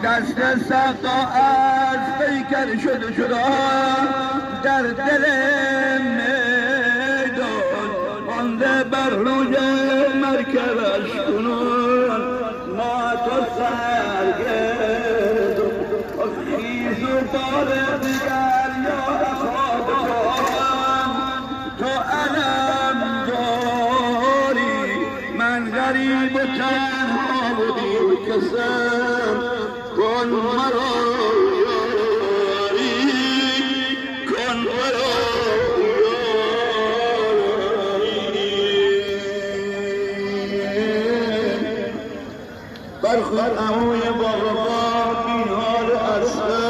دست سقا از پیکر شده در دل میدان مانده بر روی مرکبش کنون ما تو سرگرد خیز و بار دیگر یا خواب تو علم داری من غریب و تنها بودی کسم کن مرا یاری کن مرا برخود عموی با وفا بی حال اصلا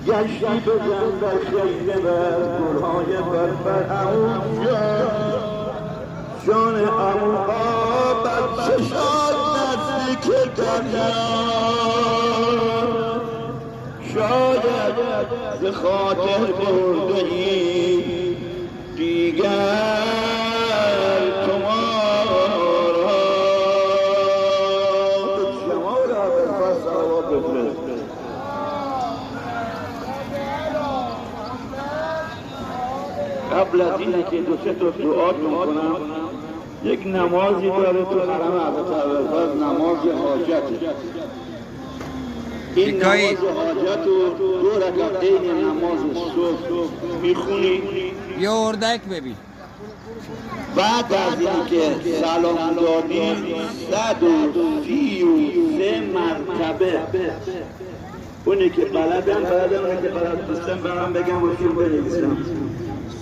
گشتی بزن در خیله بر گلهای بربر عمو جان عموها بچه شاد نزدیک دریا شاید ز خاطر بردهی دیگر تو ما را شما را به پس هوا بفرست. قبل از اینه که دو سه تا دعا کنم یک نمازی داره تو حرم حضرت ابوالفضل نماز حاجته. این نماز حاجت رو دو رکعت عین نماز صبح میخونی یه اردک ببین. بعد از اینکه سلام دادی 133 مرتبه اونی که بلدن اونی که بلد نیستن برام بگم و شروع بنویسم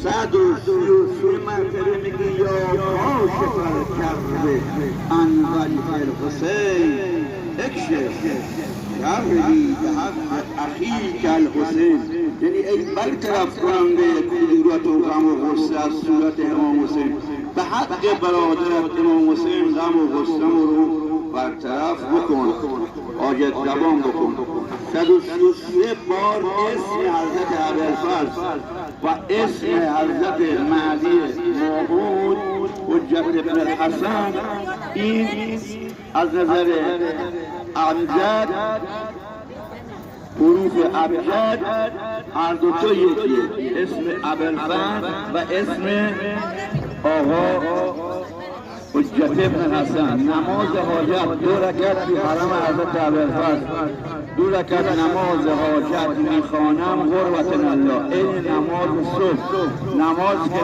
133 مرتبه میگی یا عاشق الکرب انوری الحسین اکشف کربی بحق اخیک الحسین، یعنی ای برطرف کننده کدورت و غم و غصه از صورت امام حسین، به حق برادرت امام حسین غم و غصه رو برطرف بکن، حاجت دوام بکن. 133 بار اسم حضرت ابوالفضل و اسم حضرت مهدی موعود حجت ابن الحسن، این از نظر امجد حروف ابجد هر دوتا یکیه، اسم ابوالفضل و اسم آقا حجت ابن حسن. نماز حاجت 2 رکعت تو حرم حضرت ابوالفضل، 2 رکعت نماز حاجت میخوانم قربة الله، این نماز صبح، نماز که